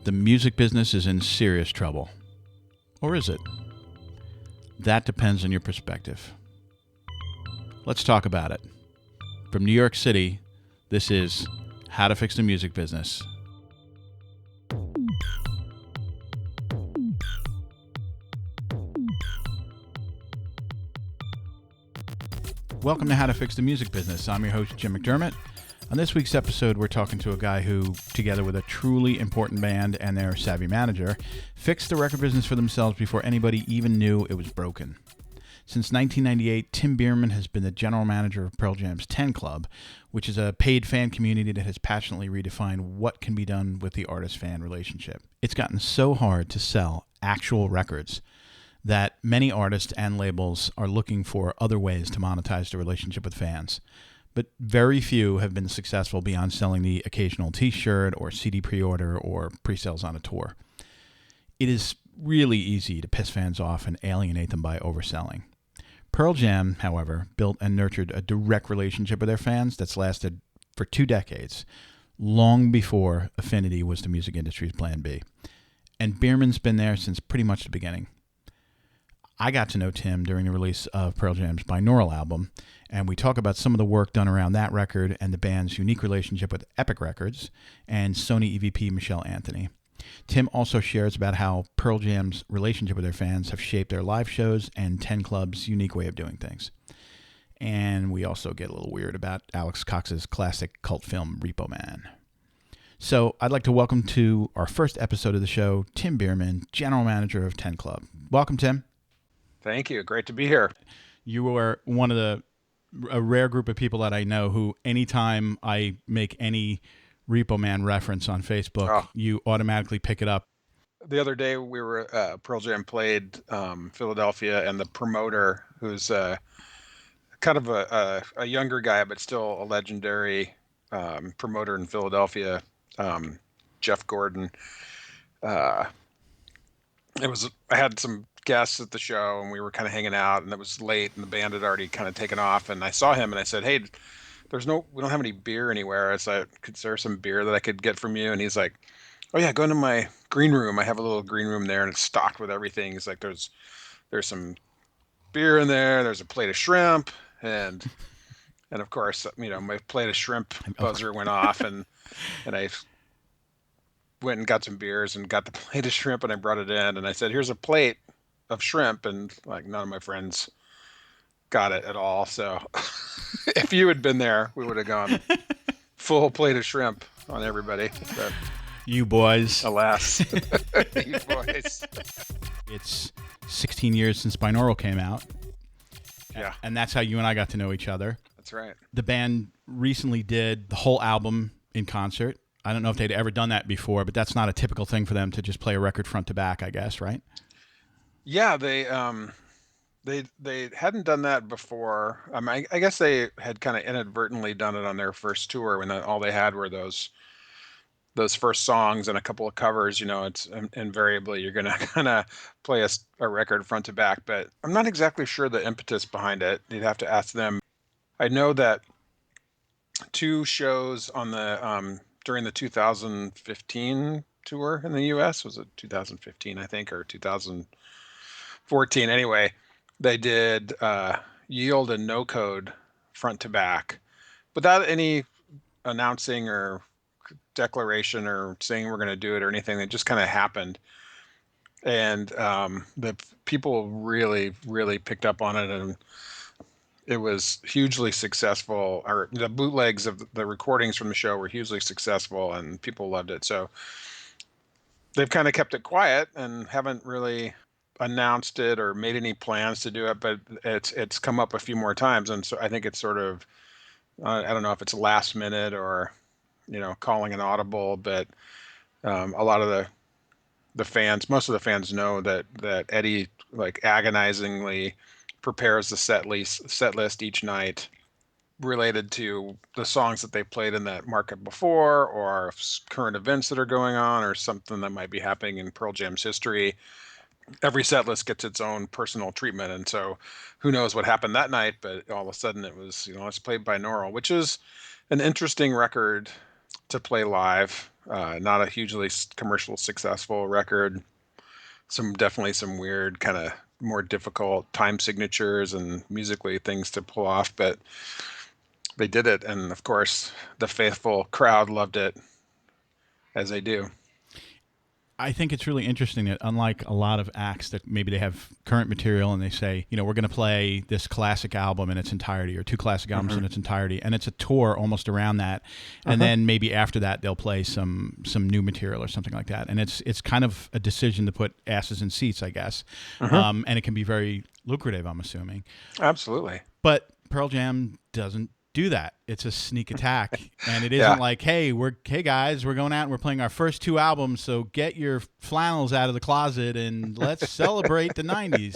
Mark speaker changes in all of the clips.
Speaker 1: The music business is in serious trouble. Or is it? That depends on your perspective. Let's talk about it. From New York City, this is How to Fix the Music Business. Welcome to How to Fix the Music Business. I'm your host, Jim McDermott. On this week's episode, we're talking to a guy who, together with a truly important band and their savvy manager, fixed the record business for themselves before anybody even knew it was broken. Since 1998, Tim Bierman has been the general manager of Pearl Jam's 10 Club, which is a paid fan community that has passionately redefined what can be done with the artist-fan relationship. It's gotten so hard to sell actual records that many artists and labels are looking for other ways to monetize the relationship with fans. But very few have been successful beyond selling the occasional t-shirt or CD pre-order or pre-sales on a tour. It is really easy to piss fans off and alienate them by overselling. Pearl Jam, however, built and nurtured a direct relationship with their fans that's lasted for 2 decades, long before Affinity was the music industry's plan B. And Bierman's been there since pretty much the beginning. I got to know Tim during the release of Pearl Jam's Binaural album, and we talk about some of the work done around that record and the band's unique relationship with Epic Records and Sony EVP Michelle Anthony. Tim also shares about how Pearl Jam's relationship with their fans have shaped their live shows and 10 Club's unique way of doing things. And we also get a little weird about Alex Cox's classic cult film, Repo Man. So I'd like to welcome to our first episode of the show, Tim Bierman, General Manager of 10 Club. Welcome, Tim.
Speaker 2: Thank you. Great to be here.
Speaker 1: You are one of a rare group of people that I know who, anytime I make any Repo Man reference on Facebook, you automatically pick it up.
Speaker 2: The other day we were Pearl Jam played Philadelphia, and the promoter, who's kind of a younger guy but still a legendary promoter in Philadelphia, Jeff Gordon. I had some guests at the show, and we were kind of hanging out, and it was late, and the band had already kind of taken off, and I saw him, and I said, "Hey, we don't have any beer anywhere. Is there some beer that I could get from you?" And he's like, "Oh yeah, go into my green room. I have a little green room there, and it's stocked with everything." He's like, "There's some beer in there. There's a plate of shrimp, and of course, my plate of shrimp buzzer went off, and I went and got some beers and got the plate of shrimp, and I brought it in, and I said, "Here's a plate of shrimp," and like none of my friends got it at all. So if you had been there, we would have gone full plate of shrimp on everybody. But
Speaker 1: you boys.
Speaker 2: Alas. You boys.
Speaker 1: It's 16 years since Binaural came out.
Speaker 2: Yeah.
Speaker 1: And that's how you and I got to know each other.
Speaker 2: That's right.
Speaker 1: The band recently did the whole album in concert. I don't know if they'd ever done that before, but that's not a typical thing for them to just play a record front to back, I guess, right?
Speaker 2: Yeah, they hadn't done that before. I guess they had kind of inadvertently done it on their first tour when all they had were those first songs and a couple of covers. It's invariably you're going to kind of play a record front to back, but I'm not exactly sure the impetus behind it. You'd have to ask them. I know that 2 shows on the during the 2015 tour in the U.S. was it 2015, I think, or 2014. Anyway, they did Yield and No Code front to back without any announcing or declaration or saying we're going to do it or anything. It just kind of happened. And the people really, really picked up on it, and it was hugely successful. Or the bootlegs of the recordings from the show were hugely successful, and people loved it. So they've kind of kept it quiet and haven't really announced it or made any plans to do it, but it's come up a few more times. And so I think it's sort of, I don't know if it's last minute or, calling an audible, but a lot of the fans, most of the fans know that Eddie like agonizingly prepares the set list each night related to the songs that they played in that market before, or current events that are going on, or something that might be happening in Pearl Jam's history. Every set list gets its own personal treatment, and so who knows what happened that night, but all of a sudden it was, let's play Binaural, which is an interesting record to play live. Not a hugely commercial successful record. Definitely some weird kind of more difficult time signatures and musically things to pull off, but they did it, and of course the faithful crowd loved it, as they do.
Speaker 1: I think it's really interesting that unlike a lot of acts that maybe they have current material and they say, we're going to play this classic album in its entirety or two classic albums
Speaker 2: Hmm.
Speaker 1: in its entirety, and it's a tour almost around that, and
Speaker 2: Hmm.
Speaker 1: then maybe after that they'll play some new material or something like that, and it's kind of a decision to put asses in seats, I guess,
Speaker 2: Hmm.
Speaker 1: and it can be very lucrative, I'm assuming.
Speaker 2: Absolutely.
Speaker 1: But Pearl Jam doesn't do that. It's a sneak attack, and it isn't
Speaker 2: Yeah.
Speaker 1: like, hey guys, we're going out and we're playing our first two albums, so get your flannels out of the closet and let's celebrate the '90s.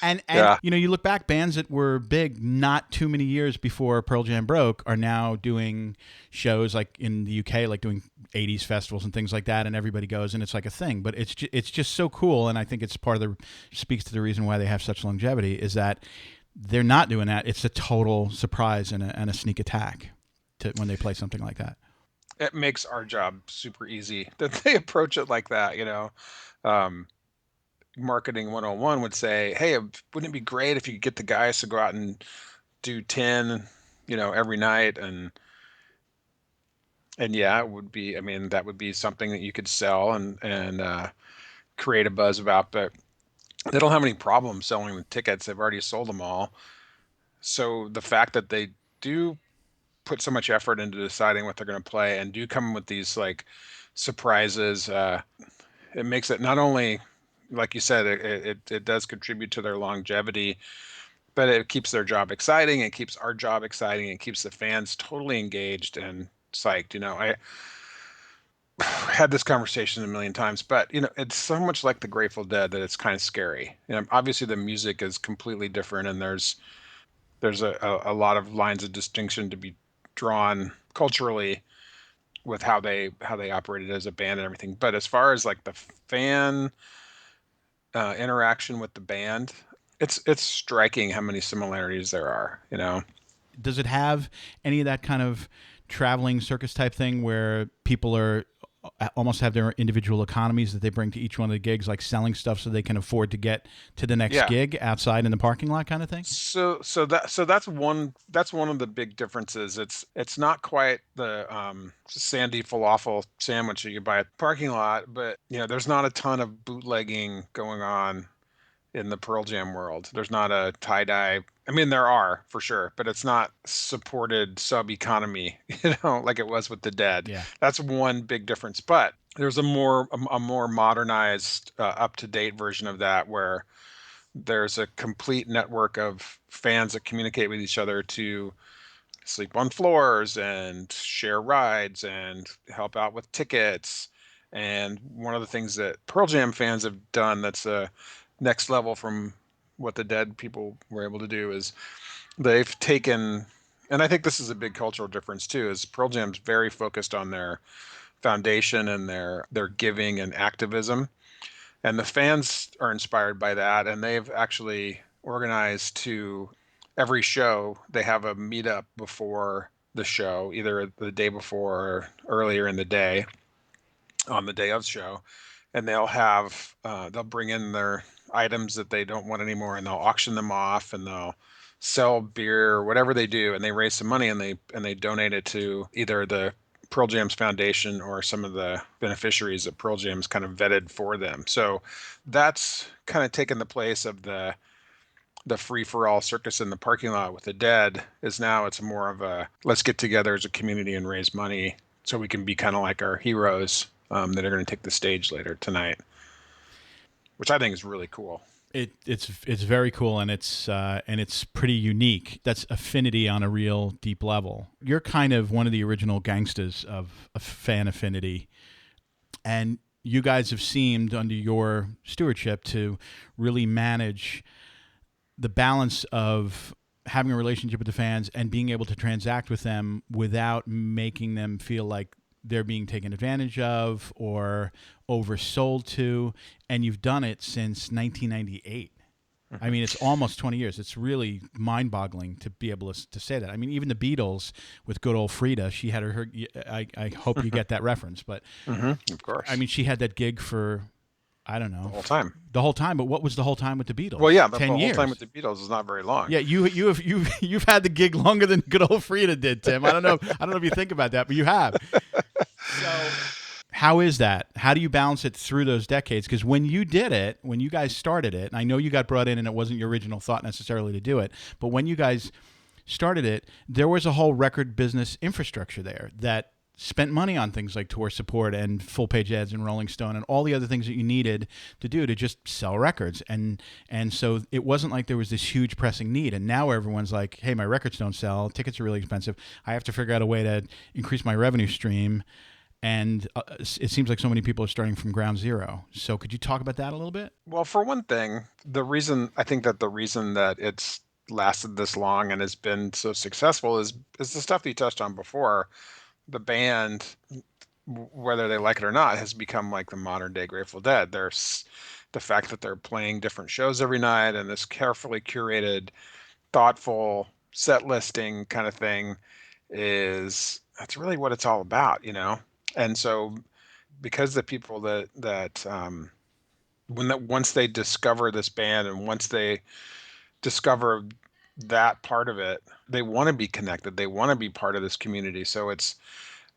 Speaker 1: And
Speaker 2: Yeah.
Speaker 1: you look back, bands that were big not too many years before Pearl Jam broke are now doing shows like in the UK, like doing '80s festivals and things like that, and everybody goes and it's like a thing. But it's just so cool, and I think it's part of the speaks to the reason why they have such longevity is that they're not doing that. It's a total surprise and a sneak attack when they play something like that.
Speaker 2: It makes our job super easy that they approach it like that. Um, Marketing 101 would say, hey, wouldn't it be great if you could get the guys to go out and do 10, every night? And yeah, it would be, I mean, that would be something that you could sell and create a buzz about, but they don't have any problem selling the tickets. They've already sold them all. So the fact that they do put so much effort into deciding what they're going to play and do come with these like surprises, it makes it not only, like you said, it does contribute to their longevity, but it keeps their job exciting. It keeps our job exciting. It keeps the fans totally engaged and psyched. I had this conversation a million times, but it's so much like the Grateful Dead that it's kind of scary. Obviously the music is completely different, and there's a lot of lines of distinction to be drawn culturally with how they operated as a band and everything. But as far as like the fan interaction with the band, it's striking how many similarities there are.
Speaker 1: Does it have any of that kind of traveling circus type thing where people are almost have their individual economies that they bring to each one of the gigs, like selling stuff so they can afford to get to the next
Speaker 2: Yeah.
Speaker 1: gig outside in the parking lot kind of thing?
Speaker 2: So that's one of the big differences. It's not quite the sandy falafel sandwich that you buy at the parking lot, but there's not a ton of bootlegging going on in the Pearl Jam world. There's not a tie dye. I mean, there are for sure, but it's not supported sub economy, like it was with the Dead.
Speaker 1: Yeah.
Speaker 2: That's one big difference. But there's a more modernized, up to date version of that where there's a complete network of fans that communicate with each other to sleep on floors and share rides and help out with tickets. And one of the things that Pearl Jam fans have done that's a next level from what the Dead people were able to do is they've taken, and I think this is a big cultural difference too, is Pearl Jam's very focused on their foundation and their giving and activism, and the fans are inspired by that, and they've actually organized to every show they have a meetup before the show, either the day before or earlier in the day on the day of show, and they'll bring in their items that they don't want anymore, and they'll auction them off, and they'll sell beer or whatever they do, and they raise some money, and they donate it to either the Pearl Jam's foundation or some of the beneficiaries that Pearl Jam's kind of vetted for them. So that's kind of taken the place of the free for all circus in the parking lot with the Dead. Is now it's more of a let's get together as a community and raise money so we can be kind of like our heroes, that are going to take the stage later tonight, which I think is really cool.
Speaker 1: It's very cool, and it's pretty unique. That's Affinity on a real deep level. You're kind of one of the original gangsters of a fan Affinity, and you guys have seemed under your stewardship to really manage the balance of having a relationship with the fans and being able to transact with them without making them feel like they're being taken advantage of or oversold to. And you've done it since 1998. I mean, it's almost 20 years. It's really mind-boggling to be able to say that. I mean, even the Beatles with good old Frida, she had her I hope you get that reference, but
Speaker 2: Of
Speaker 1: I
Speaker 2: course.
Speaker 1: mean, she had that gig for, I don't
Speaker 2: The
Speaker 1: know,
Speaker 2: whole time.
Speaker 1: the whole time. But what was the whole time with the
Speaker 2: Well,
Speaker 1: Beatles?
Speaker 2: yeah, but
Speaker 1: 10
Speaker 2: the whole time with
Speaker 1: years.
Speaker 2: the Beatles is not very long.
Speaker 1: Yeah, you've had the gig longer than good old Frida did, Tim. I don't know if you think about that, but you have. So how is that? How do you balance it through those decades? Because when you did it, when you guys started it, and I know you got brought in and it wasn't your original thought necessarily to do it, but when you guys started it, there was a whole record business infrastructure there that spent money on things like tour support and full page ads and Rolling Stone and all the other things that you needed to do to just sell records. And so it wasn't like there was this huge pressing need. And now everyone's like, hey, my records don't sell, tickets are really expensive. I have to figure out a way to increase my revenue stream. And it seems like so many people are starting from ground zero. So could you talk about that a little bit?
Speaker 2: Well, for one thing, the reason that it's lasted this long and has been so successful is the stuff that you touched on before. The band, whether they like it or not, has become like the modern day Grateful Dead. There's the fact that they're playing different shows every night and this carefully curated, thoughtful set listing kind of thing is that's really what it's all about, you know? And so because the people that once they discover this band and once they discover that part of it, they want to be connected. They want to be part of this community. So it's,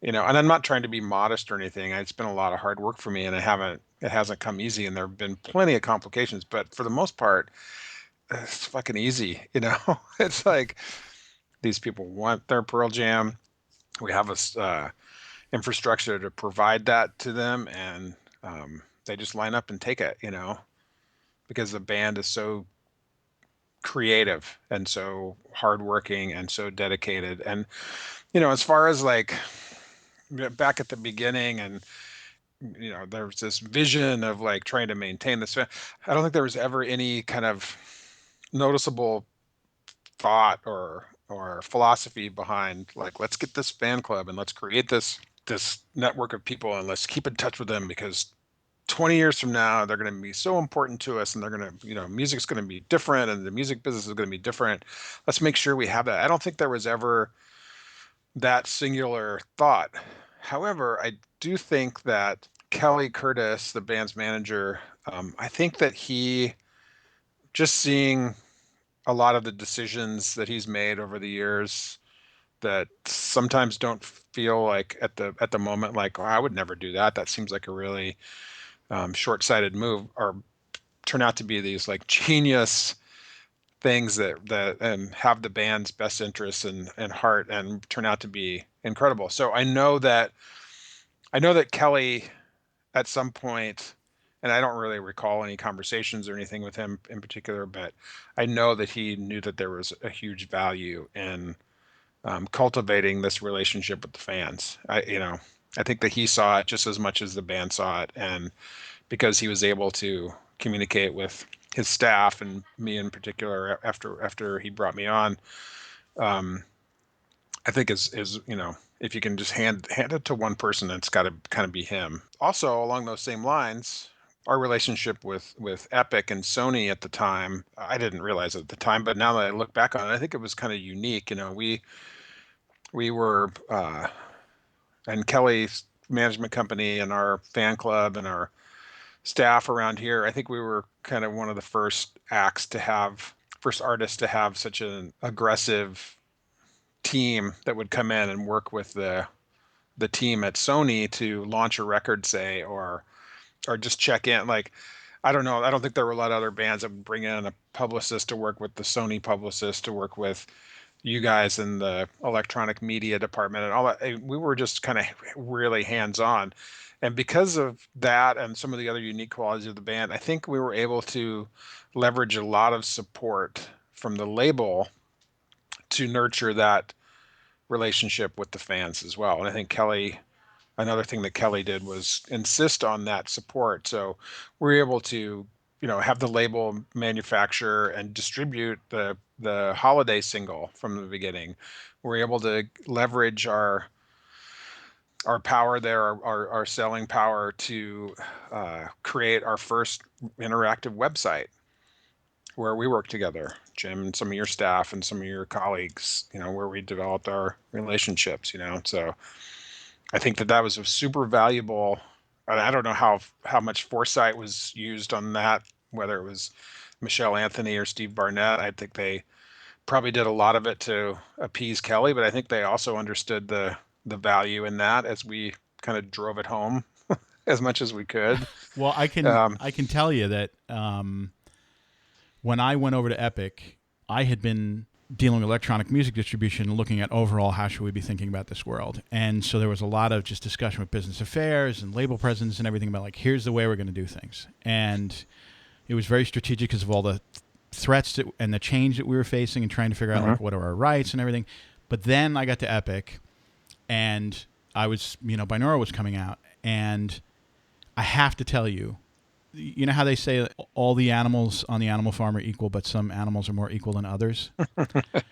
Speaker 2: and I'm not trying to be modest or anything. It's been a lot of hard work for me and it hasn't come easy and there have been plenty of complications, but for the most part, it's fucking easy, It's like these people want their Pearl Jam. We have a infrastructure to provide that to them and they just line up and take it, because the band is so creative and so hardworking and so dedicated. And as far as like back at the beginning, and there was this vision of like trying to maintain this. I don't think there was ever any kind of noticeable thought or philosophy behind like let's get this fan club and let's create this network of people and let's keep in touch with them because 20 years from now they're going to be so important to us and they're going to music's going to be different and the music business is going to be different. Let's make sure we have that. I don't think there was ever that singular thought. However, I do think that Kelly Curtis, the band's manager, I think that he just seeing a lot of the decisions that he's made over the years that sometimes don't feel like at the moment like, oh, I would never do that. That seems like a really short-sighted move, or turn out to be these like genius things that and have the band's best interests and heart and turn out to be incredible. So I know that Kelly at some point, and I don't really recall any conversations or anything with him in particular, but I know that he knew that there was a huge value in cultivating this relationship with the fans. I think that he saw it just as much as the band saw it, and because he was able to communicate with his staff and me in particular after he brought me on, um, I think is if you can just hand it to one person, it's got to kind of be him. Also, along those same lines, our relationship with Epic and Sony at the time, I didn't realize it at the time, but now that I look back on it, I think it was kind of unique. We were and Kelly's management company and our fan club and our staff around here, I think we were kind of one of the first artists to have such an aggressive team that would come in and work with the team at Sony to launch a record, say, or just check in. Like, I don't know. I don't think there were a lot of other bands that would bring in a publicist to work with the Sony publicist to work with you guys in the electronic media department and all that. We were just kind of really hands on. And because of that and some of the other unique qualities of the band, I think we were able to leverage a lot of support from the label to nurture that relationship with the fans as well. And I think another thing that Kelly did was insist on that support. So we're able to, have the label manufacture and distribute the holiday single from the beginning. We're able to leverage our power there, our selling power to create our first interactive website. where we work together, Jim, and some of your staff and some of your colleagues, where we developed our relationships, So I think that that was a super valuable. And I don't know how much foresight was used on that, whether it was Michelle Anthony or Steve Barnett. I think they probably did a lot of it to appease Kelly, but I think they also understood the value in that as we kind of drove it home as much as we could.
Speaker 1: Well,
Speaker 2: Um,
Speaker 1: I can tell you that when I went over to Epic, I had been dealing with electronic music distribution and looking at overall how should we be thinking about this world. And so there was a lot of just discussion with business affairs and label presidents and everything about like, here's the way we're going to do things. And it was very strategic because of all the threats and the change that we were facing and trying to figure out
Speaker 2: mhm.
Speaker 1: like what are our rights and everything. But then I got to Epic and I was, Binaural was coming out, and I have to tell you, you know how they say all the animals on the animal farm are equal, but some animals are more equal than others?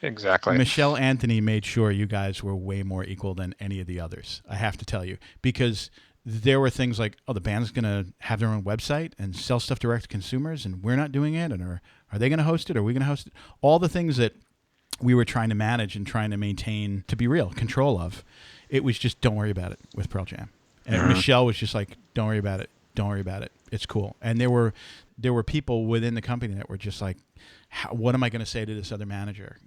Speaker 2: Exactly.
Speaker 1: Michelle Anthony made sure you guys were way more equal than any of the others. I have to tell you, because there were things like, oh, the band's going to have their own website and sell stuff direct to consumers, and we're not doing it, and are they going to host it? Are we going to host it? All the things that we were trying to manage and trying to maintain, to be real, control of. It was just, don't worry about it with Pearl Jam. And
Speaker 2: Mhm.
Speaker 1: Michelle was just like, don't worry about it. Don't worry about it. It's cool. And there were people within the company that were just like, what am I going to say to this other manager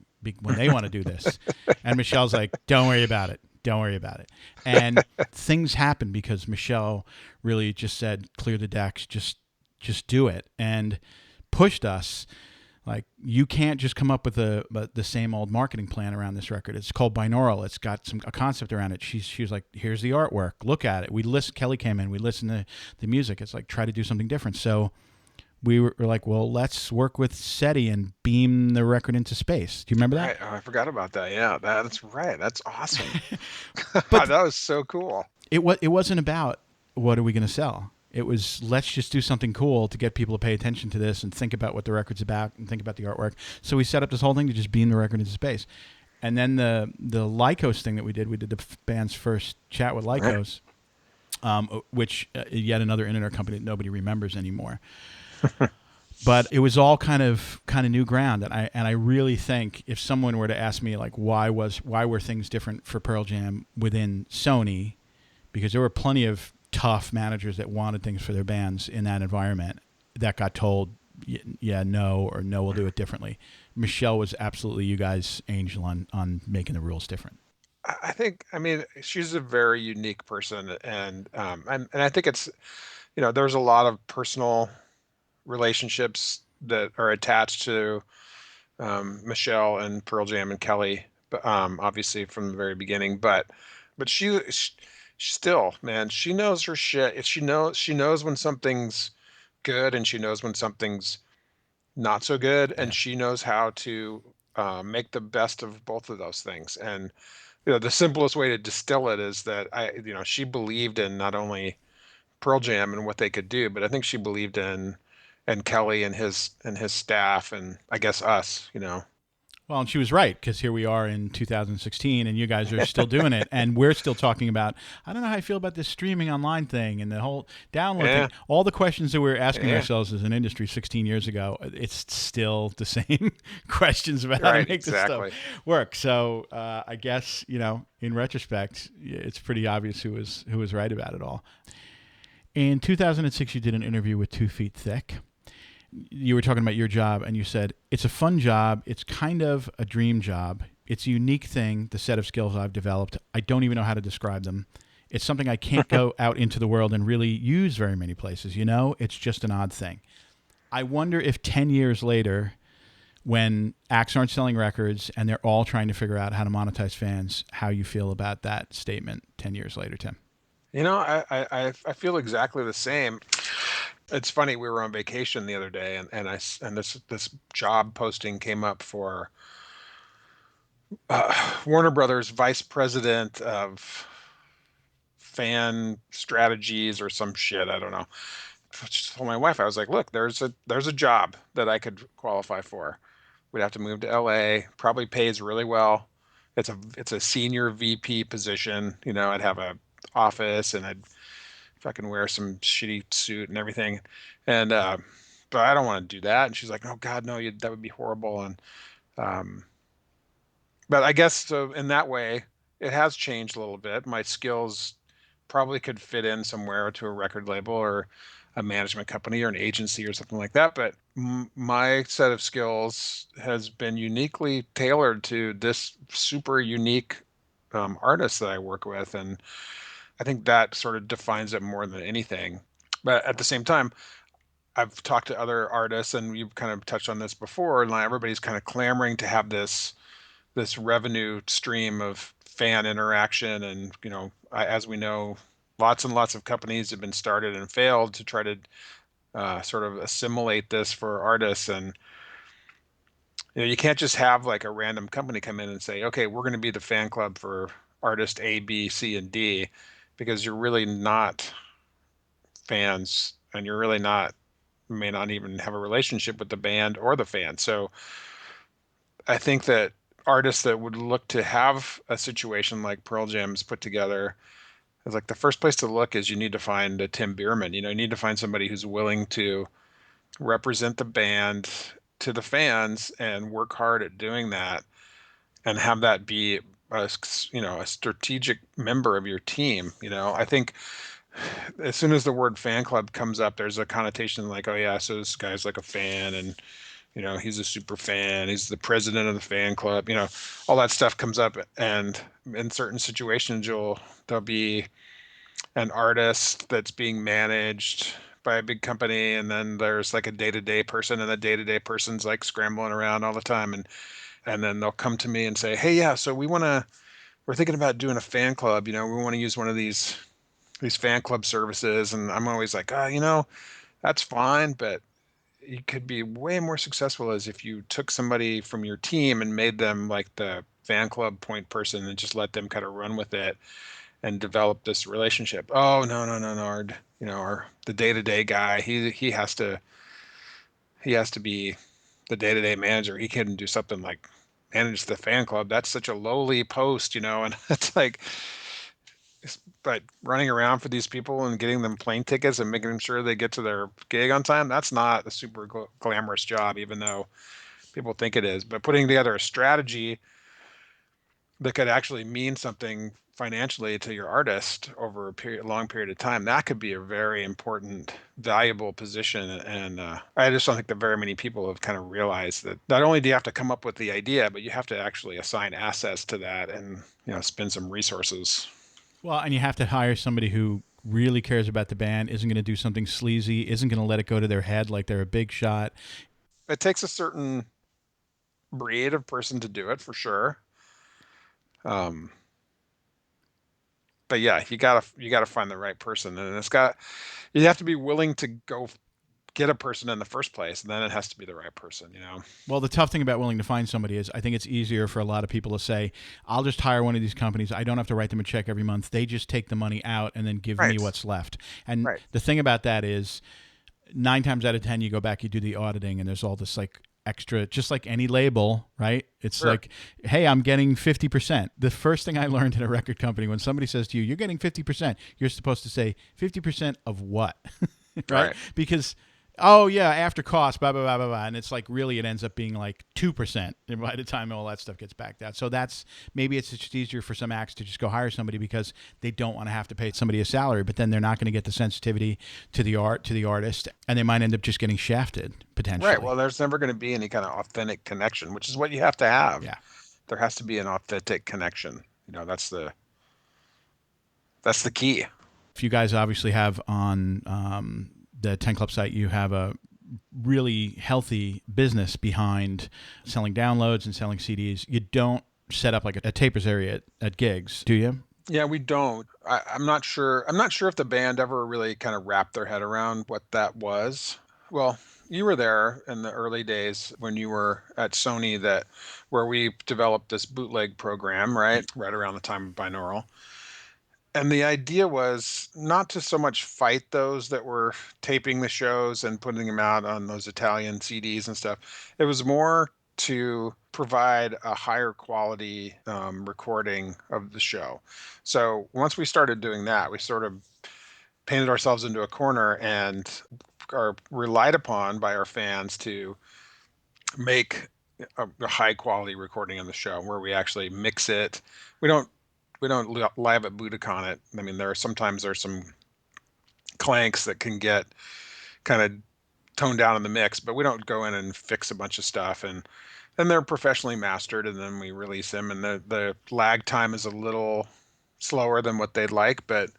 Speaker 1: when they want to do this? And Michelle's like, don't worry about it. Don't worry about it. And things happened because Michelle really just said, clear the decks, just do it, and pushed us. Like, you can't just come up with the same old marketing plan around this record. It's called binaural. It's got a concept around it. She was like, here's the artwork. Look at it. Kelly came in. We listened to the music. It's like, try to do something different. So we were like, well, let's work with SETI and beam the record into space. Do you remember that?
Speaker 2: Right. Oh, I forgot about that. Yeah, that's right. That's awesome.
Speaker 1: But
Speaker 2: That was so cool.
Speaker 1: it wasn't about what are we going to sell. It was, let's just do something cool to get people to pay attention to this and think about what the record's about and think about the artwork. So we set up this whole thing to just beam the record into space. And then the Lycos thing that we did the band's first chat with
Speaker 2: Right.
Speaker 1: Lycos, which yet another internet company that nobody remembers anymore. But it was all kind of new ground, and I really think if someone were to ask me like why were things different for Pearl Jam within Sony, because there were plenty of tough managers that wanted things for their bands in that environment that got told, yeah, no, or no, we'll do it differently. Michelle was absolutely you guys' angel on making the rules different.
Speaker 2: I think, I mean, she's a very unique person, and I think it's, there's a lot of personal relationships that are attached to Michelle and Pearl Jam and Kelly, but obviously from the very beginning. But she still, man, she knows her shit. If she knows when something's good and she knows when something's not so good, and
Speaker 1: Yeah.
Speaker 2: she knows how to make the best of both of those things. And the simplest way to distill it is that she believed in not only Pearl Jam and what they could do, but I think she believed in and Kelly and his staff, and I guess us.
Speaker 1: Well, and she was right, because here we are in 2016, and you guys are still doing it, and we're still talking about. I don't know how I feel about this streaming online thing and the whole download thing.
Speaker 2: Yeah,
Speaker 1: All the questions that we were asking
Speaker 2: yeah,
Speaker 1: ourselves as an industry 16 years ago, it's still the same questions about how to
Speaker 2: right,
Speaker 1: make this stuff
Speaker 2: exactly.
Speaker 1: work. So I guess in retrospect, it's pretty obvious who was right about it all. In 2006, you did an interview with 2 Feet Thick. You were talking about your job, and you said it's a fun job. It's kind of a dream job. It's a unique thing, the set of skills I've developed. I don't even know how to describe them. It's something I can't go out into the world and really use very many places. It's just an odd thing. I wonder if 10 years later, when acts aren't selling records and they're all trying to figure out how to monetize fans, how you feel about that statement 10 years later, Tim.
Speaker 2: I feel exactly the same. It's funny. We were on vacation the other day, and this job posting came up for Warner Brothers vice president of fan strategies or some shit. I don't know. I just told my wife, I was like, look, there's a job that I could qualify for. We'd have to move to LA, probably pays really well. It's a senior VP position. I'd have a office, and I'd fucking wear some shitty suit and everything. And but I don't want to do that. And she's like, oh God, no, that would be horrible. And um, but I guess so in that way, it has changed a little bit. My skills probably could fit in somewhere to a record label or a management company or an agency or something like that. But my set of skills has been uniquely tailored to this super unique artist that I work with. And I think that sort of defines it more than anything. But at the same time, I've talked to other artists, and you've kind of touched on this before, and like everybody's kind of clamoring to have this revenue stream of fan interaction. And as we know, lots and lots of companies have been started and failed to try to sort of assimilate this for artists. And you can't just have like a random company come in and say, okay, we're going to be the fan club for artist A, B, C, and D, because you're really not fans, and you're really not, may not even have a relationship with the band or the fan. So I think that artists that would look to have a situation like Pearl Jam's put together is like the first place to look is you need to find a Tim Bierman. You need to find somebody who's willing to represent the band to the fans and work hard at doing that, and have that be a strategic member of your team. I think as soon as the word fan club comes up, there's a connotation like, oh yeah, so this guy's like a fan, and he's a super fan, he's the president of the fan club, all that stuff comes up. And in certain situations, there'll be an artist that's being managed by a big company, and then there's like a day-to-day person, and the day-to-day person's like scrambling around all the time. And then they'll come to me and say, hey, yeah, so we're thinking about doing a fan club. We want to use one of these fan club services. And I'm always like, that's fine, but you could be way more successful as if you took somebody from your team and made them like the fan club point person and just let them kind of run with it and develop this relationship. Oh, no, no, no, no. Our the day-to-day guy, he has to be the day-to-day manager. He couldn't do something like manage the fan club. That's such a lowly post, and it's like, but running around for these people and getting them plane tickets and making sure they get to their gig on time, that's not a super glamorous job, even though people think it is. But putting together a strategy that could actually mean something financially to your artist over a long period of time, that could be a very important, valuable position. And I just don't think that very many people have kind of realized that not only do you have to come up with the idea, but you have to actually assign assets to that and spend some resources.
Speaker 1: Well, and you have to hire somebody who really cares about the band, isn't going to do something sleazy, isn't going to let it go to their head like they're a big shot.
Speaker 2: It takes a certain breed of person to do it, for sure. Um, but yeah, you gotta find the right person, and you have to be willing to go get a person in the first place, and then it has to be the right person.
Speaker 1: Well, the tough thing about willing to find somebody is I think it's easier for a lot of people to say, I'll just hire one of these companies. I don't have to write them a check every month. They just take the money out and then give me
Speaker 2: Right.
Speaker 1: what's left. And
Speaker 2: Right.
Speaker 1: the thing about that is 9 times out of 10, you go back, you do the auditing, and there's all this like extra, just like any label, right? It's
Speaker 2: Sure.
Speaker 1: like, hey, I'm getting 50%. The first thing I learned in a record company, when somebody says to you, you're getting 50%, you're supposed to say 50% of what? Right?
Speaker 2: Right.
Speaker 1: Because oh yeah, after cost, blah blah blah blah blah, and it's like really it ends up being like 2% by the time all that stuff gets backed out. So that's maybe it's just easier for some acts to just go hire somebody because they don't want to have to pay somebody a salary, but then they're not going to get the sensitivity to the art to the artist, and they might end up just getting shafted potentially.
Speaker 2: Right. Well, there's never going to be any kind of authentic connection, which is what you have to have.
Speaker 1: Yeah.
Speaker 2: There has to be an authentic connection. That's the key.
Speaker 1: If you guys obviously have on the 10 Club site, you have a really healthy business behind selling downloads and selling CDs. You don't set up like a tapers area at gigs, do you?
Speaker 2: Yeah, we don't. I'm not sure. I'm not sure if the band ever really kind of wrapped their head around what that was. Well, you were there in the early days when you were at Sony, that where we developed this bootleg program, right around the time of binaural. And the idea was not to so much fight those that were taping the shows and putting them out on those Italian CDs and stuff. It was more to provide a higher quality recording of the show. So once we started doing that, we sort of painted ourselves into a corner and are relied upon by our fans to make a high quality recording of the show where we actually mix it. We don't live at Budokan it. I mean, there's some clanks that can get kind of toned down in the mix, but we don't go in and fix a bunch of stuff. And they're professionally mastered, and then we release them. And the lag time is a little slower than what they'd like, but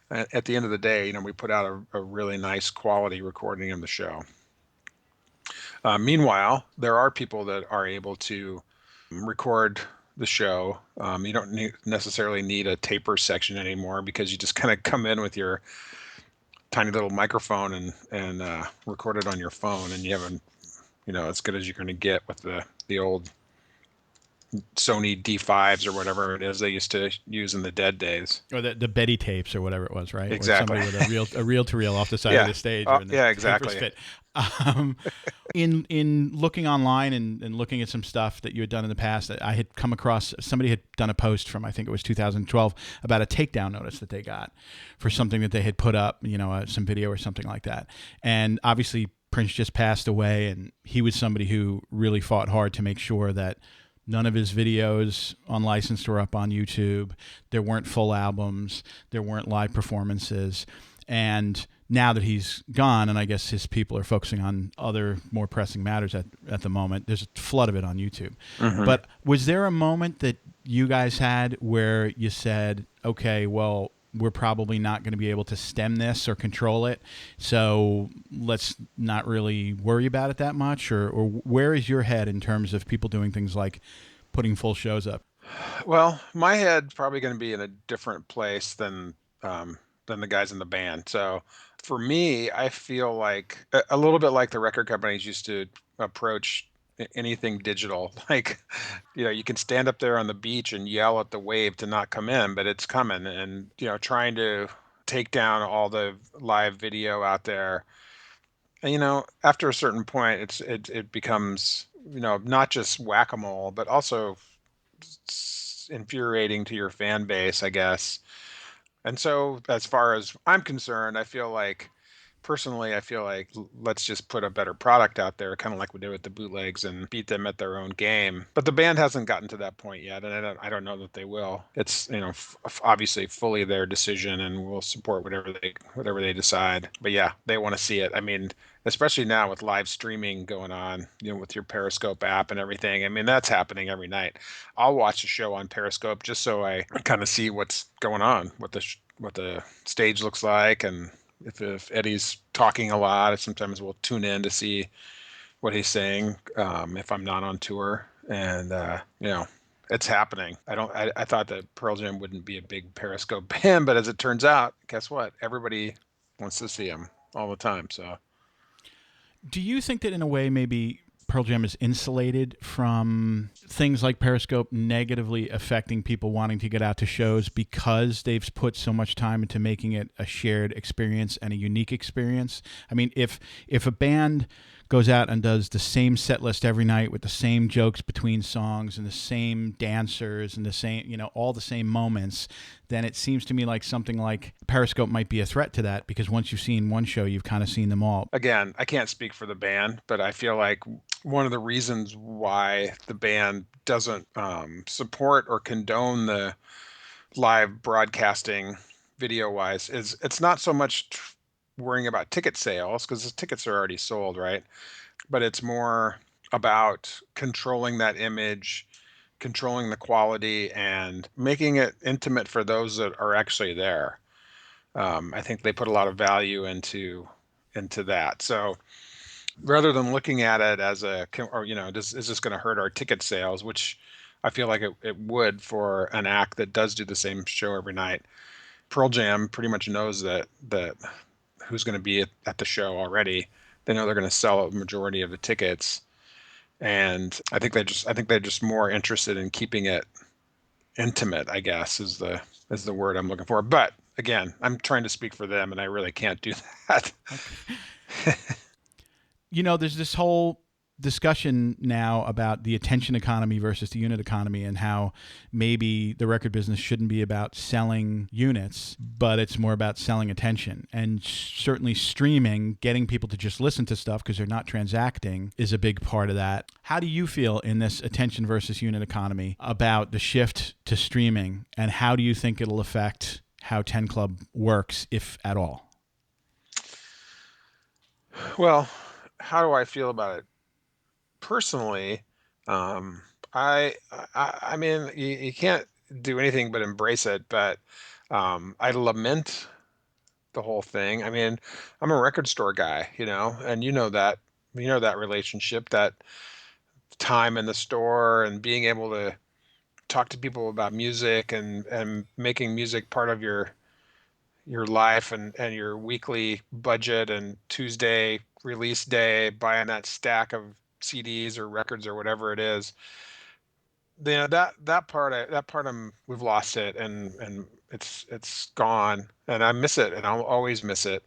Speaker 2: at the end of the day, we put out a really nice quality recording of the show. Meanwhile, there are people that are able to record the show. You don't necessarily need a taper section anymore because you just kind of come in with your tiny little microphone and record it on your phone, and you have as good as you're going to get with the old Sony D5s or whatever it is they used to use in the dead days.
Speaker 1: Or the Betty tapes or whatever it was, right?
Speaker 2: Exactly.
Speaker 1: Or somebody with a reel to reel off the side
Speaker 2: Yeah.
Speaker 1: of the stage,
Speaker 2: Oh,
Speaker 1: and the
Speaker 2: yeah,
Speaker 1: tapers
Speaker 2: exactly.
Speaker 1: fit. Um, in looking online and looking at some stuff that you had done in the past, I had come across somebody had done a post from, I think it was 2012, about a takedown notice that they got for something that they had put up, some video or something like that. And obviously Prince just passed away, and he was somebody who really fought hard to make sure that none of his videos unlicensed were up on YouTube. There weren't full albums. There weren't live performances. And now that he's gone, and I guess his people are focusing on other more pressing matters at the moment, there's a flood of it on YouTube.
Speaker 2: Mm-hmm.
Speaker 1: But was there a moment that you guys had where you said, okay, well, we're probably not going to be able to stem this or control it, so let's not really worry about it that much? Or where is your head in terms of people doing things like putting full shows up?
Speaker 2: Well, my head's probably going to be in a different place than the guys in the band. So for me, I feel like a little bit like the record companies used to approach anything digital. Like, you can stand up there on the beach and yell at the wave to not come in, but it's coming. And, trying to take down all the live video out there. And, after a certain point, it becomes, not just whack-a-mole, but also infuriating to your fan base, I guess. And so, as far as I'm concerned, personally, I feel like let's just put a better product out there, kind of like we did with the bootlegs, and beat them at their own game. But the band hasn't gotten to that point yet, and I don't know that they will. It's obviously fully their decision, and we'll support whatever they decide. But yeah, they want to see it. I mean, especially now with live streaming going on, with your Periscope app and everything. I mean, that's happening every night. I'll watch a show on Periscope just so I kind of see what's going on, what the stage looks like, and if Eddie's talking a lot, sometimes we'll tune in to see what he's saying if I'm not on tour. And it's happening. I thought that Pearl Jam wouldn't be a big Periscope band, but as it turns out, guess what? Everybody wants to see him all the time. So
Speaker 1: Do you think that in a way maybe Pearl Jam is insulated from things like Periscope negatively affecting people wanting to get out to shows because they've put so much time into making it a shared experience and a unique experience? I mean, if a band goes out and does the same set list every night with the same jokes between songs and the same dancers and the same, all the same moments, then it seems to me like something like Periscope might be a threat to that, because once you've seen one show, you've kind of seen them all.
Speaker 2: again, I can't speak for the band, but I feel like one of the reasons why the band doesn't support or condone the live broadcasting video wise is it's not so much worrying about ticket sales because the tickets are already sold, right? But it's more about controlling that image, controlling the quality, and making it intimate for those that are actually there. I think they put a lot of value into that. So rather than looking at it as is this going to hurt our ticket sales, which I feel like it would for an act that does do the same show every night. Pearl Jam pretty much knows that who's going to be at the show already. They know they're going to sell a majority of the tickets, and I think they're just more interested in keeping it intimate, I guess is the word I'm looking for. But again, I'm trying to speak for them, and I really can't do that.
Speaker 1: Okay. There's this whole discussion now about the attention economy versus the unit economy, and how maybe the record business shouldn't be about selling units, but it's more about selling attention. And certainly streaming, getting people to just listen to stuff because they're not transacting, is a big part of that. How do you feel in this attention versus unit economy about the shift to streaming, and how do you think it'll affect how 10 Club works, if at all?
Speaker 2: Well, how do I feel about it personally? Um, I mean, you can't do anything but embrace it, but I lament the whole thing. I mean, I'm a record store guy, and that relationship, that time in the store and being able to talk to people about music and making music part of your life and your weekly budget and Tuesday release day, buying that stack of CDs or records or whatever it is. We've lost it, and it's gone, and I miss it, and I'll always miss it.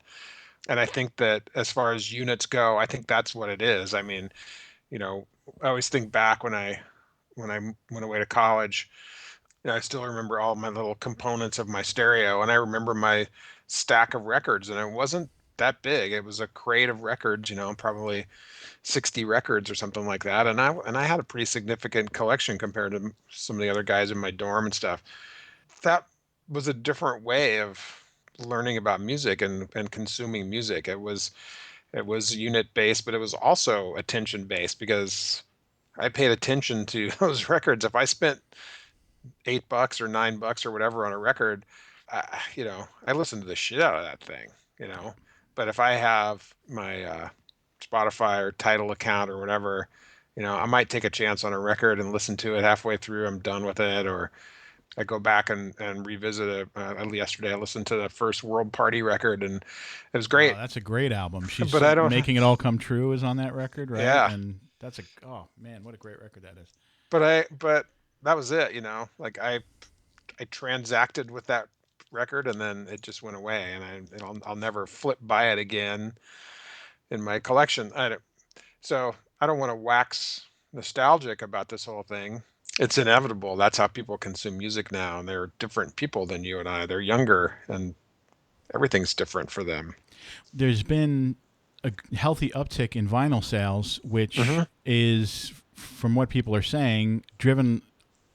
Speaker 2: And I think that as far as units go, I think that's what it is. I mean, you know, I always think back when I went away to college. I still remember all my little components of my stereo, and I remember my stack of records, and it wasn't that big. It was a crate of records, probably 60 records or something like that. And I had a pretty significant collection compared to some of the other guys in my dorm and stuff. That was a different way of learning about music and consuming music. It was unit based, but it was also attention based because I paid attention to those records. If I spent $8 or $9 or whatever on a record, I listen to the shit out of that thing, you know. But if I have my Spotify or Tidal account or whatever, I might take a chance on a record and listen to it halfway through. I'm done with it, or I go back and revisit it. Yesterday, I listened to the first World Party record, and it was
Speaker 1: Oh,
Speaker 2: great.
Speaker 1: that's a great album. She's
Speaker 2: But I don't,
Speaker 1: Making It All Come True is on that record, right?
Speaker 2: yeah.
Speaker 1: And that's oh man, what a great record that is.
Speaker 2: But that was it. Like I transacted with that record, and then it just went away, and I'll never flip by it again in my collection. So I don't want to wax nostalgic about this whole thing. It's inevitable. That's how people consume music now, and they're different people than you and I. They're younger, and everything's different for them.
Speaker 1: There's been a healthy uptick in vinyl sales,
Speaker 2: Hmm.
Speaker 1: which is, from what people are saying, driven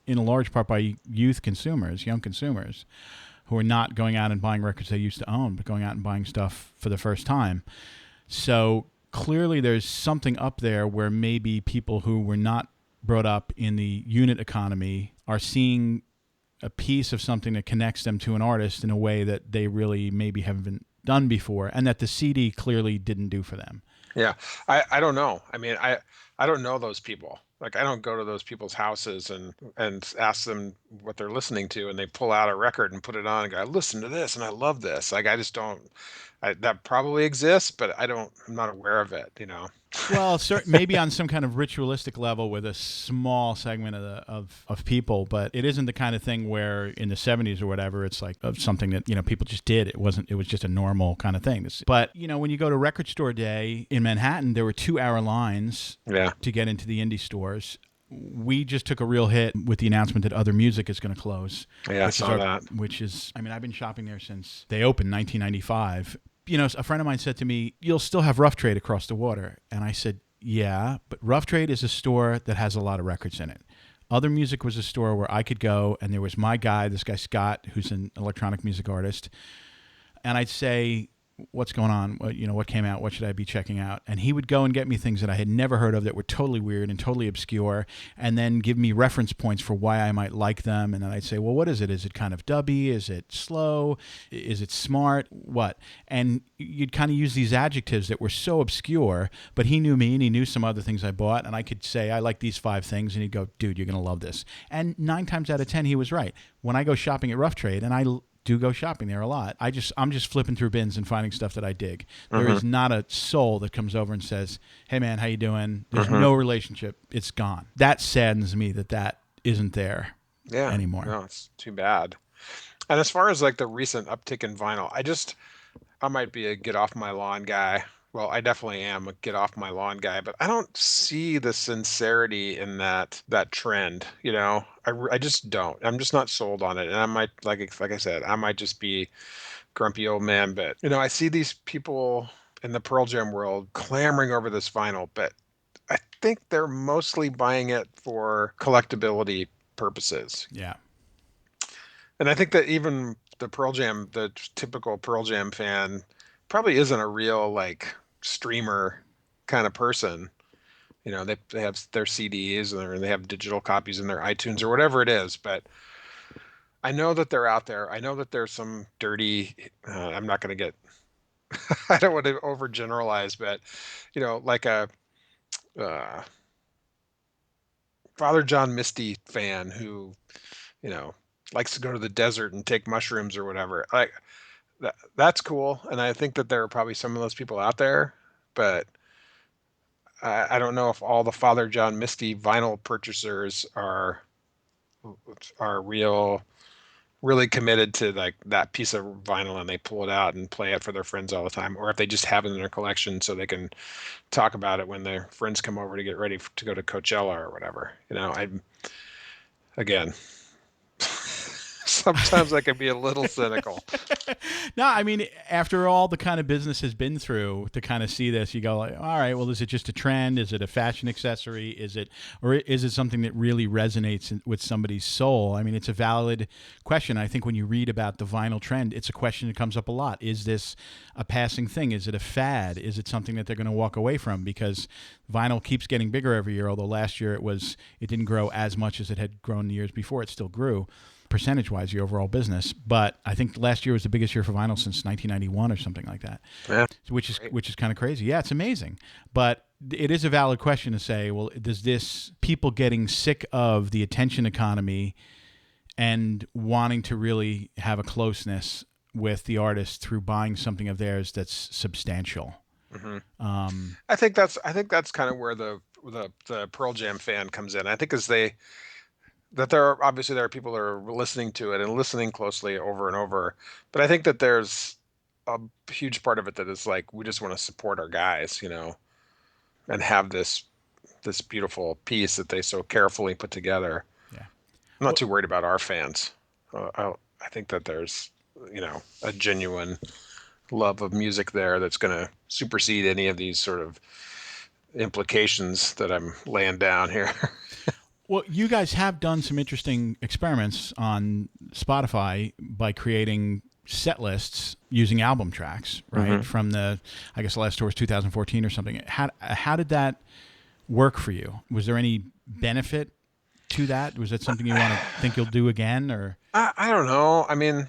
Speaker 1: in a large part by youth consumers, young consumers, who are not going out and buying records they used to own, but going out and buying stuff for the first time. So clearly there's something up there where maybe people who were not brought up in the unit economy are seeing a piece of something that connects them to an artist in a way that they really maybe haven't done before, and that the CD clearly didn't do for them.
Speaker 2: Yeah, I don't know. I mean, I don't know those people. Like, I don't go to those people's houses and ask them what they're listening to, and they pull out a record and put it on and go, "I listen to this and I love this." Like, I just don't. That probably exists, but I'm not aware of it.
Speaker 1: Well, maybe on some kind of ritualistic level with a small segment of people, but it isn't the kind of thing where in the 70s or whatever, it's like something that people just did. It wasn't. It was just a normal kind of thing. But when you go to Record Store Day in Manhattan, there were 2-hour lines
Speaker 2: Yeah.
Speaker 1: to get into the indie stores. We just took a real hit with the announcement that Other Music is going to close,
Speaker 2: Yeah, I saw that.
Speaker 1: which is, I mean, I've been shopping there since they opened, 1995. A friend of mine said to me, "You'll still have Rough Trade across the water." And I said, "Yeah, but Rough Trade is a store that has a lot of records in it. Other Music was a store where I could go, and there was my guy, this guy Scott, who's an electronic music artist, and I'd say, 'What's going on? What came out? What should I be checking out?' And he would go and get me things that I had never heard of, that were totally weird and totally obscure, and then give me reference points for why I might like them. And then I'd say, 'Well, what is it? Is it kind of dubby? Is it slow? Is it smart? What?' And you'd kind of use these adjectives that were so obscure, but he knew me and he knew some other things I bought, and I could say, 'I like these 5 things,' and he'd go, 'Dude, you're going to love this.' And 9 times out of 10, he was right. When I go shopping at Rough Trade, and I do go shopping there a lot, I'm just flipping through bins and finding stuff that I dig. There
Speaker 2: Hmm.
Speaker 1: is not a soul that comes over and says, 'Hey man, how you doing?' There's
Speaker 2: Hmm.
Speaker 1: no relationship. It's gone. That saddens me that isn't there
Speaker 2: Yeah.
Speaker 1: anymore.
Speaker 2: No, it's too bad. And as far as like the recent uptick in vinyl, I might be a get off my lawn guy. well, I definitely am a get off my lawn guy, but I don't see the sincerity in that trend. I just don't. I'm just not sold on it, and I might like I said, I might just be grumpy old man, but I see these people in the Pearl Jam world clamoring over this vinyl, but I think they're mostly buying it for collectability purposes.
Speaker 1: Yeah.
Speaker 2: And I think that even the typical Pearl Jam fan probably isn't a real like streamer kind of person. They have their CDs or they have digital copies in their iTunes or whatever it is, but I know that they're out there. I know that there's some dirty, I'm not going to get, I don't want to overgeneralize, but like a uh, Father John Misty fan who, you know, likes to go to the desert and take mushrooms or whatever. Like that's cool, and I think that there are probably some of those people out there, but I don't know if all the Father John Misty vinyl purchasers are really committed to like that piece of vinyl and they pull it out and play it for their friends all the time, or if they just have it in their collection so they can talk about it when their friends come over to get ready to go to Coachella or whatever. I again, sometimes I can be a little cynical.
Speaker 1: No, I mean, after all the kind of business has been through, to kind of see this, you go like, all right, well, is it just a trend? Is it a fashion accessory? Or is it something that really resonates with somebody's soul? I mean, it's a valid question. I think when you read about the vinyl trend, it's a question that comes up a lot. Is this a passing thing? Is it a fad? Is it something that they're going to walk away from? Because vinyl keeps getting bigger every year, although last year it didn't grow as much as it had grown the years before. It still grew percentage-wise, the overall business. But I think last year was the biggest year for vinyl since 1991 or something like that,
Speaker 2: Yeah,
Speaker 1: which is
Speaker 2: great.
Speaker 1: which is kind of crazy. Yeah, it's amazing. But it is a valid question to say, well, does this people getting sick of the attention economy and wanting to really have a closeness with the artist through buying something of theirs that's substantial?
Speaker 2: Hmm.
Speaker 1: Um,
Speaker 2: I think that's kind of where the Pearl Jam fan comes in. I think as they that there are obviously there are people that are listening to it and listening closely over and over, but I think that there's a huge part of it that is like we just want to support our guys, and have this beautiful piece that they so carefully put together.
Speaker 1: yeah.
Speaker 2: I'm not
Speaker 1: Well,
Speaker 2: too worried about our fans. I think that there's a genuine love of music there that's going to supersede any of these sort of implications that I'm laying down here.
Speaker 1: Well, you guys have done some interesting experiments on Spotify by creating set lists using album tracks, right?
Speaker 2: Hmm.
Speaker 1: From I guess the last tour was 2014 or something. How did that work for you? Was there any benefit to that? Was that something you want to think you'll do again, or?
Speaker 2: I don't know. I mean,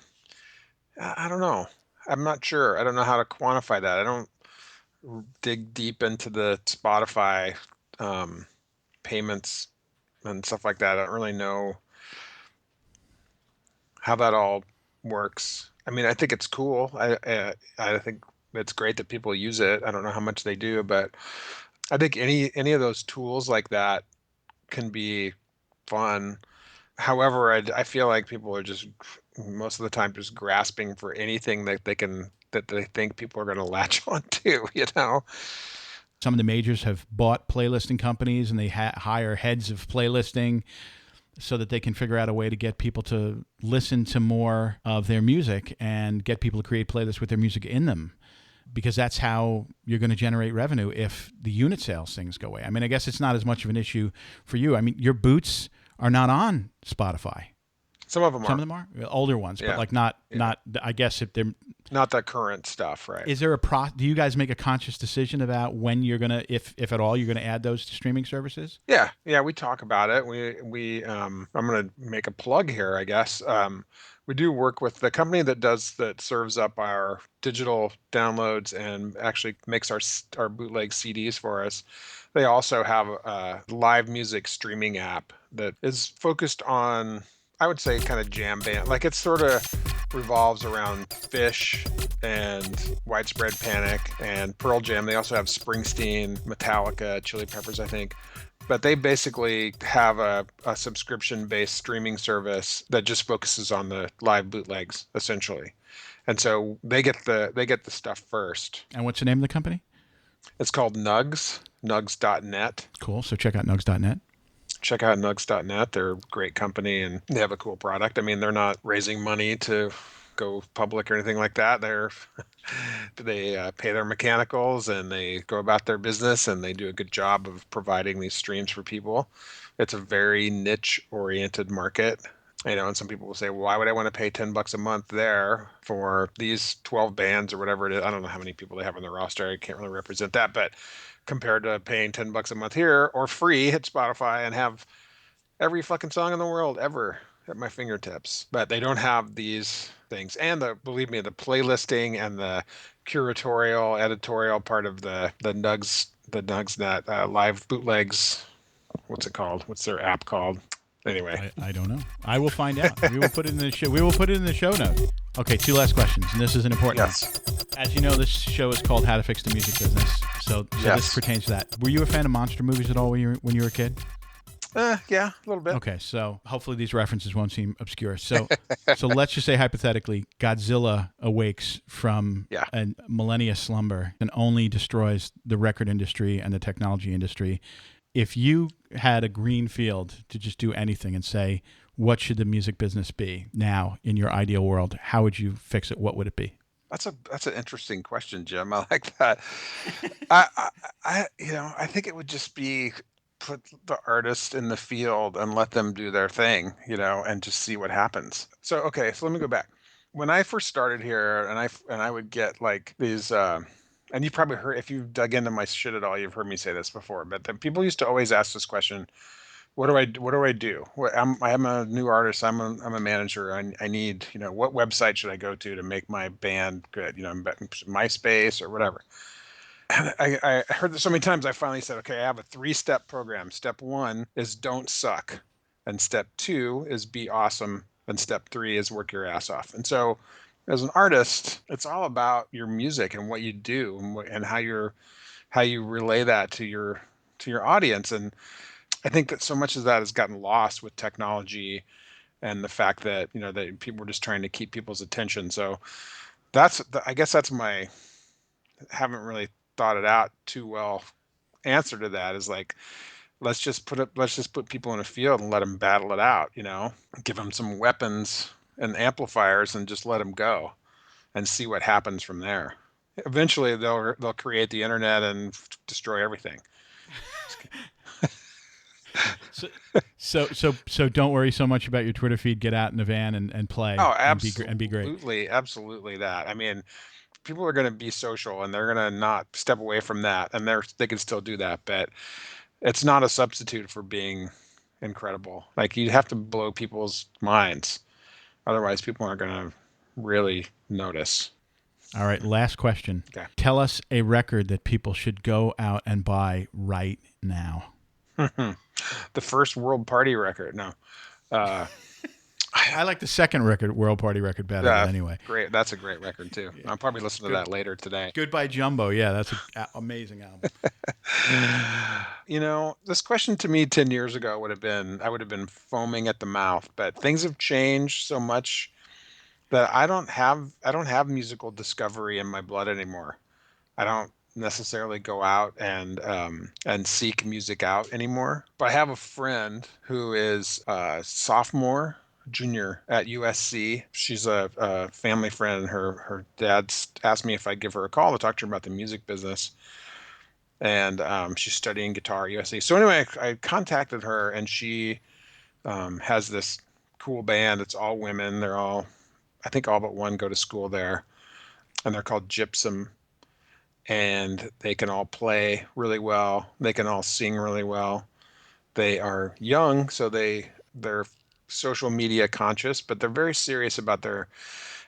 Speaker 2: I don't know. I'm not sure. I don't know how to quantify that. I don't dig deep into the Spotify um, payments and stuff like that. I don't really know how that all works. I mean, I think it's cool. I think it's great that people use it. I don't know how much they do, but I think any of those tools like that can be fun. However, I feel like people are just most of the time just grasping for anything that they think people are going to latch on to, you know?
Speaker 1: Some of the majors have bought playlisting companies and they hire heads of playlisting so that they can figure out a way to get people to listen to more of their music and get people to create playlists with their music in them, because that's how you're going to generate revenue if the unit sales things go away. I mean, I guess it's not as much of an issue for you. I mean, your boots are not on Spotify.
Speaker 2: Some of them
Speaker 1: Some
Speaker 2: are.
Speaker 1: of them are older ones, but
Speaker 2: Yeah.
Speaker 1: like
Speaker 2: Yeah.
Speaker 1: not. I guess if they're,
Speaker 2: Not the current stuff, right?
Speaker 1: is there do you guys make a conscious decision about when you're gonna, if at all, you're gonna add those to streaming services?
Speaker 2: Yeah, yeah, we talk about it. I'm gonna make a plug here, I guess. We do work with the company that serves up our digital downloads and actually makes our bootleg CDs for us. They also have a live music streaming app that is focused on, I would say, kind of jam band. Like it sort of revolves around Fish and Widespread Panic and Pearl Jam. They also have Springsteen, Metallica, Chili Peppers, I think. But they basically have a subscription-based streaming service that just focuses on the live bootlegs, essentially. And so they get the stuff first.
Speaker 1: And what's the name of the company?
Speaker 2: It's called Nugs, nugs.net.
Speaker 1: Cool. So check out nugs.net.
Speaker 2: Check out nugs.net. They're a great company and they have a cool product. I mean, they're not raising money to go public or anything like that. They pay their mechanicals and they go about their business and they do a good job of providing these streams for people. It's a very niche oriented market. And some people will say, well, why would I want to pay $10 a month there for these 12 bands or whatever it is? I don't know how many people they have on their roster. I can't really represent that, but compared to paying $10 a month here or free at Spotify and have every fucking song in the world ever at my fingertips. But they don't have these things. And believe me, the playlisting and the curatorial, editorial part of the Nugs that live bootlegs. What's it called? What's their app called? Anyway,
Speaker 1: I don't know. I will find out. We will put it in the show. We will put it in the show notes. Okay, two last questions, and this is an important one.
Speaker 2: yes,
Speaker 1: As you know, this show is called How to Fix the Music Business. So
Speaker 2: yes,
Speaker 1: this pertains to that. Were you a fan of monster movies at all when you were a kid?
Speaker 2: yeah, a little bit.
Speaker 1: Okay, so hopefully these references won't seem obscure. So let's just say hypothetically, Godzilla awakes from
Speaker 2: Yeah,
Speaker 1: a millennia slumber and only destroys the record industry and the technology industry. If you had a green field to just do anything and say, what should the music business be now in your ideal world? How would you fix it? What would it be?
Speaker 2: that's an interesting question, Jim. I like that. I think it would just be put the artist in the field and let them do their thing, and just see what happens. So, okay, so let me go back. When I first started here, and I would get like these, and you've probably heard if you've dug into my shit at all, you've heard me say this before. But the people used to always ask this question: What do I do? I'm a new artist. I'm a manager. I need, what website should I go to make my band good? MySpace or whatever. I heard this so many times. I finally said, okay, I have a 3-step program. Step 1 is don't suck, and step 2 is be awesome, and step 3 is work your ass off. And so, as an artist, it's all about your music and what you do and how you relay that to your audience. And I think that so much of that has gotten lost with technology and the fact that that people were just trying to keep people's attention. So I guess that's my haven't really thought it out too well. Answer to that is like let's just put people in a field and let them battle it out. Give them some weapons and amplifiers and just let them go and see what happens from there. Eventually, they'll create the internet and destroy everything.
Speaker 1: So, so don't worry so much about your Twitter feed. Get out in the van and play
Speaker 2: Oh,
Speaker 1: and be great.
Speaker 2: absolutely that. I mean, people are going to be social and they're going to not step away from that, and they can still do that, but it's not a substitute for being incredible. Like, you have to blow people's minds, otherwise people aren't going to really notice.
Speaker 1: All right, last question.
Speaker 2: Okay.
Speaker 1: Tell us a record that people should go out and buy right now.
Speaker 2: The first World Party record. No. uh
Speaker 1: I like the second record, World Party record, better. But
Speaker 2: yeah,
Speaker 1: anyway,
Speaker 2: great. That's a great record too. I'll probably listen to
Speaker 1: good.
Speaker 2: that later today.
Speaker 1: Goodbye Jumbo. Yeah, that's an amazing album.
Speaker 2: This question to me 10 years ago I would have been foaming at the mouth, but things have changed so much that I don't have musical discovery in my blood anymore. I don't necessarily go out and seek music out anymore. But I have a friend who is a sophomore, junior at USC. She's a family friend. Her dad's asked me if I'd give her a call to talk to her about the music business, and she's studying guitar at USC. So anyway, I contacted her, and she has this cool band. It's all women. I think all but one go to school there, and they're called Gypsum. And they can all play really well. They can all sing really well. They are young, so they're social media conscious, but they're very serious about their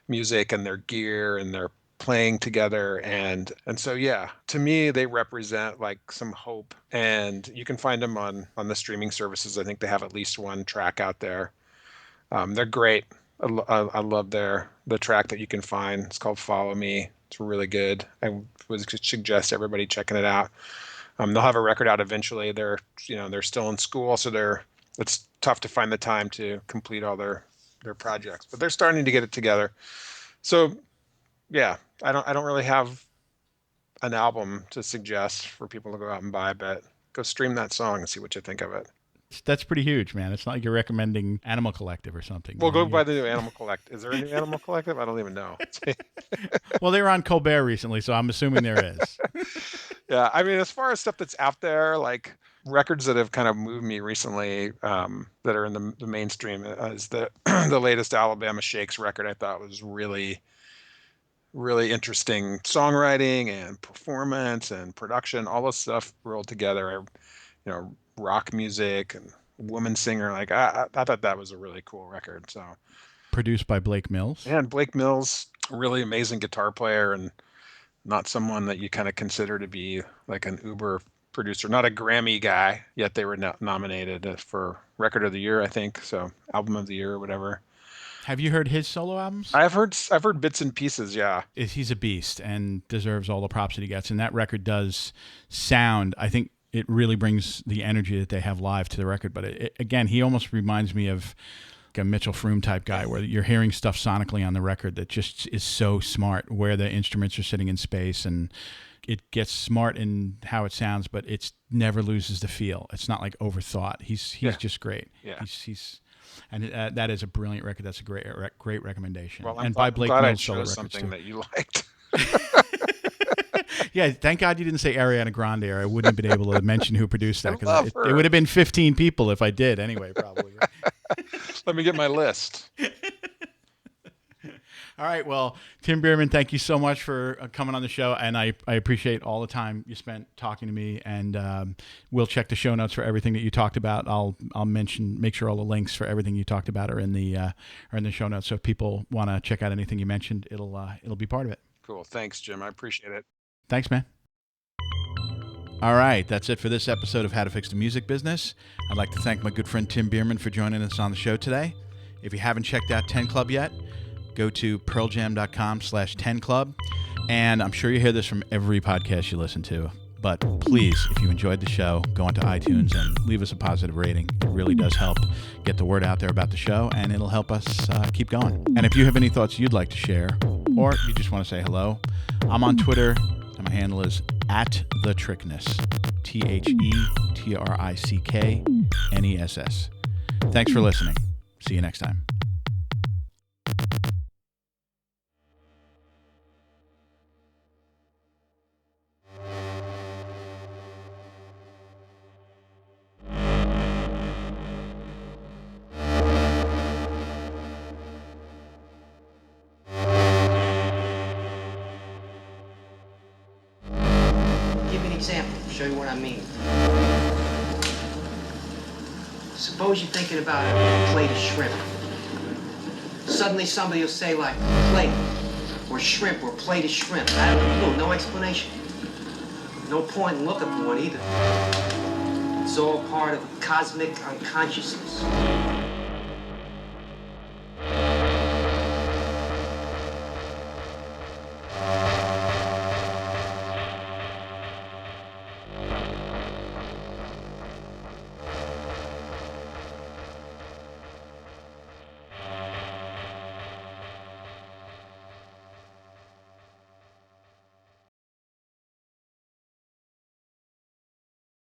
Speaker 2: music and their gear and their playing together. And so, yeah, to me they represent like some hope. And you can find them on the streaming services. I think they have at least one track out there. They're great. I love the track that you can find. It's called Follow Me. It's really good. I would suggest everybody checking it out. They'll have a record out eventually. They're still in school, so it's tough to find the time to complete all their projects, but they're starting to get it together. So, yeah, I don't really have an album to suggest for people to go out and buy, but go stream that song and see what you think of it.
Speaker 1: That's pretty huge, man. It's not like you're recommending Animal Collective or something.
Speaker 2: We'll go buy the new Animal Collective. Is there a new Animal Collective? I don't even know.
Speaker 1: Well, they were on Colbert recently, so I'm assuming there is.
Speaker 2: Yeah, I mean, as far as stuff that's out there, like records that have kind of moved me recently, that are in the mainstream, is the the latest Alabama Shakes record. I thought was really, really interesting songwriting and performance and production, all this stuff rolled together. Rock music and woman singer. Like I thought that was a really cool record. So,
Speaker 1: Produced by Blake Mills.
Speaker 2: and Blake Mills, really amazing guitar player and not someone that you kind of consider to be like an uber producer, not a Grammy guy, yet they were nominated for Record of the Year, I think. So Album of the Year or whatever.
Speaker 1: Have you heard his solo albums?
Speaker 2: I've heard bits and pieces, yeah.
Speaker 1: He's a beast and deserves all the props that he gets. And that record does sound, I think it really brings the energy that they have live to the record. But again, he almost reminds me of a Mitchell Froom type guy where you're hearing stuff sonically on the record that just is so smart, where the instruments are sitting in space, and it gets smart in how it sounds, but it never loses the feel. It's not like overthought. He's just great.
Speaker 2: Yeah.
Speaker 1: And that is a brilliant record. That's a great recommendation.
Speaker 2: Well,
Speaker 1: and by Blake
Speaker 2: glad
Speaker 1: Mills
Speaker 2: I
Speaker 1: solo
Speaker 2: chose
Speaker 1: records
Speaker 2: something
Speaker 1: too.
Speaker 2: that you liked.
Speaker 1: Yeah, thank God you didn't say Ariana Grande, or I wouldn't have been able to mention who produced that.
Speaker 2: love
Speaker 1: It
Speaker 2: her.
Speaker 1: would have been 15 people if I did anyway, probably.
Speaker 2: Let me get my list.
Speaker 1: All right. Well, Tim Bierman, thank you so much for coming on the show. And I appreciate all the time you spent talking to me. And we'll check the show notes for everything that you talked about. I'll make sure all the links for everything you talked about are in the show notes. So if people want to check out anything you mentioned, it'll be part of it.
Speaker 2: Cool. Thanks, Jim. I appreciate it.
Speaker 1: Thanks, man. All right, that's it for this episode of How to Fix the Music Business. I'd like to thank my good friend Tim Bierman for joining us on the show today. If you haven't checked out 10 Club yet, go to pearljam.com/10club. And I'm sure you hear this from every podcast you listen to. But please, if you enjoyed the show, go onto iTunes and leave us a positive rating. It really does help get the word out there about the show, and it'll help us keep going. And if you have any thoughts you'd like to share, or you just want to say hello, I'm on Twitter, and my handle is @thetrickness, TheTrickness. Thanks for listening. See you next time.
Speaker 3: Show you what I mean. Suppose you're thinking about a plate of shrimp. Suddenly somebody will say like plate or shrimp or plate of shrimp. Out of the blue, no explanation. No point in looking for one either. It's all part of a cosmic unconsciousness.